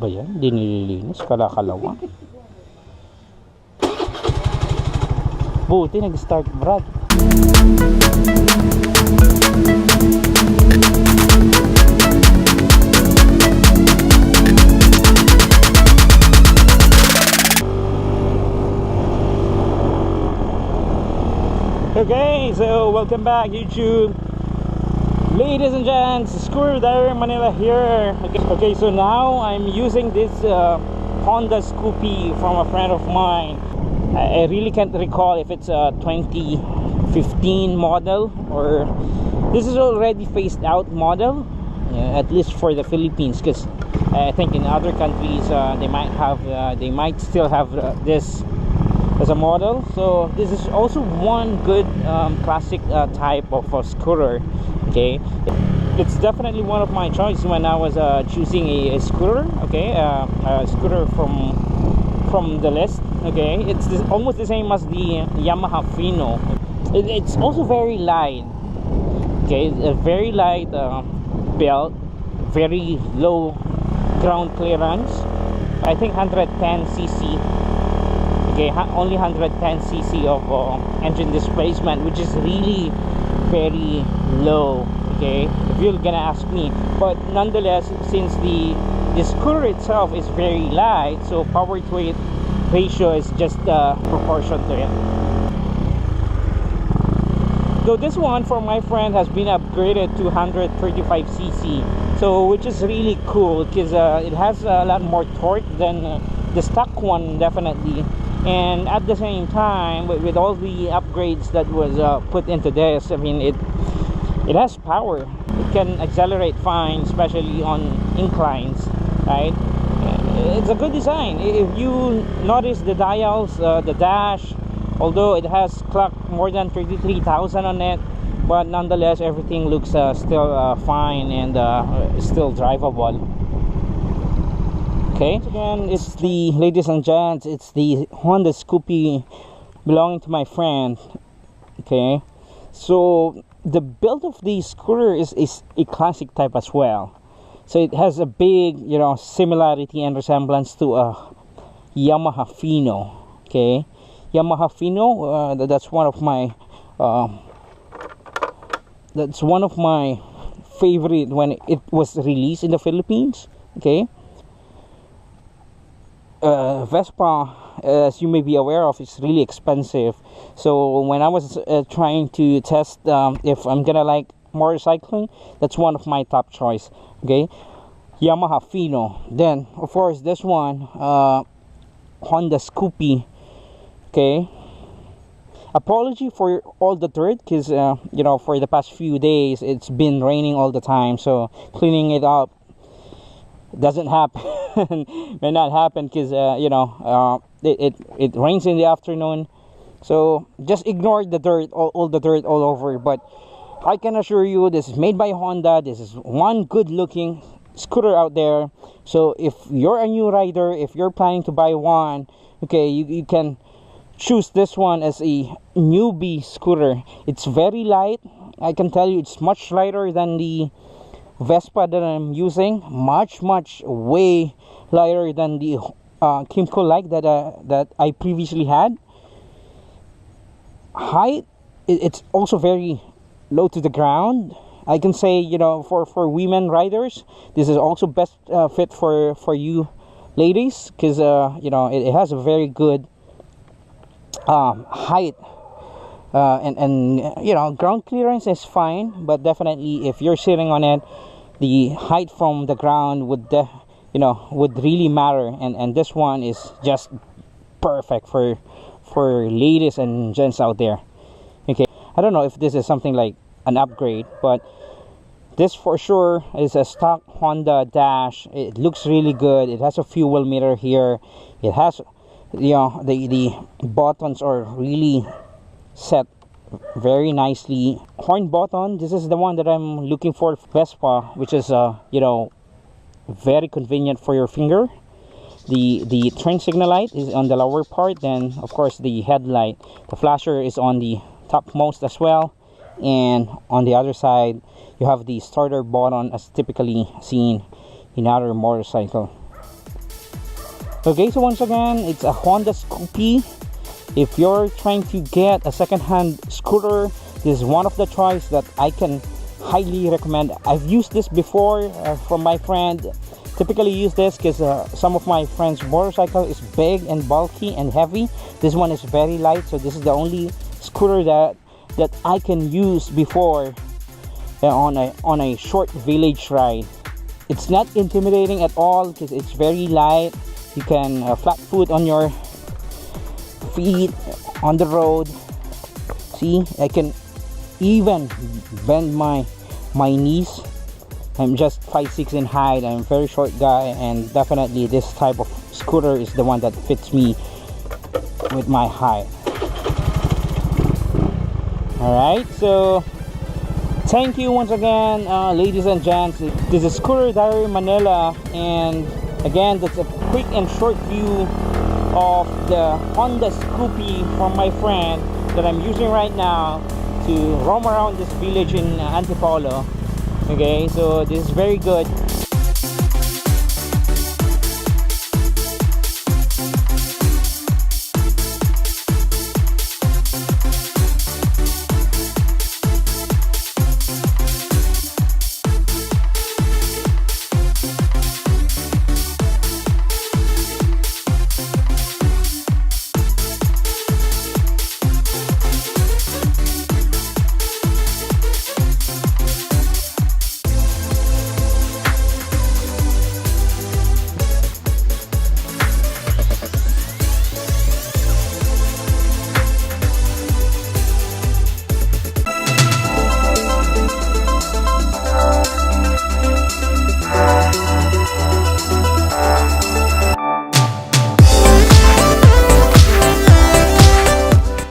ba yan? Hindi nililinis, kalakalawa. Buti nag-start, Brad. Okay, so welcome back YouTube. Ladies and gents, Screwdriver Manila here. Okay, so now I'm using this Honda Scoopy from a friend of mine. I really can't recall if it's a 2015 model or this is already phased out model, at least for the Philippines, because I think in other countries they might still have this as a model. So this is also one good classic type of scooter. Okay, it's definitely one of my choice when I was choosing a scooter. Okay, a scooter from the list. Okay, it's almost the same as the Yamaha Fino. It's also very light. Okay, a very light build, very low ground clearance. I think 110 cc. Okay, only 110 cc of engine displacement, which is really very low. Okay, if you're gonna ask me, but nonetheless, since the scooter itself is very light, so power to weight ratio is just proportion to it. So this one for my friend has been upgraded to 135 cc, so which is really cool because it has a lot more torque than the stock one, definitely. And at the same time, with all the upgrades that was put into this, I mean, it has power. It can accelerate fine, especially on inclines, right? It's a good design. If you notice the dials, the dash, although it has clocked more than 33,000 on it, but nonetheless everything looks still fine and still drivable. Okay, again, it's the, ladies and gents, it's the Honda Scoopy belonging to my friend. Okay, so the build of the scooter is a classic type as well. So it has a big, you know, similarity and resemblance to a Yamaha Fino. Okay, Yamaha Fino, that's one of my favorite when it was released in the Philippines. Okay, Vespa, as you may be aware of, is really expensive. So when I was trying to test if I'm gonna like motorcycling, that's one of my top choice. Okay, Yamaha Fino. Then of course this one, Honda Scoopy. Okay, apology for all the dirt because you know, for the past few days it's been raining all the time, so cleaning it up doesn't happen. May not happen because you know, it rains in the afternoon, so just ignore the dirt, all the dirt all over. But I can assure you, this is made by Honda. This is one good looking scooter out there. So if you're a new rider, if you're planning to buy one, okay, you can choose this one as a newbie scooter. It's very light. I can tell you it's much lighter than the Vespa that I'm using, much way lighter than the Kimco Like that I previously had. Height, it's also very low to the ground. I can say, you know, for women riders, this is also best fit for you ladies, because you know, it has a very good height, and you know, ground clearance is fine, but definitely if you're sitting on it, the height from the ground would really matter, and this one is just perfect for ladies and gents out there. Okay, I don't know if this is something like an upgrade, but this for sure is a stock Honda dash. It looks really good. It has a fuel meter here. It has, you know, the buttons are really set very nicely. Horn button, this is the one that I'm looking for Vespa, which is you know, very convenient for your finger. The turn signal light is on the lower part, then of course the headlight, the flasher is on the topmost as well, and on the other side you have the starter button as typically seen in other motorcycle. Okay, so once again, it's a Honda Scoopy. If you're trying to get a second-hand scooter, this is one of the choice that I can highly recommend. I've used this before from my friend. Typically use this because some of my friends' motorcycle is big and bulky and heavy. This one is very light, so this is the only scooter that I can use before on a short village ride. It's not intimidating at all because it's very light. You can flat foot on your feet on the road. See, I can even bend my knees. I'm just 5'6" in height. I'm a very short guy, and definitely this type of scooter is the one that fits me with my height. Alright, so thank you once again, ladies and gents. This is Scooter Diary Manila, and again, that's a quick and short view of the Honda Scoopy from my friend that I'm using right now to roam around this village in Antipolo. Okay, so this is very good.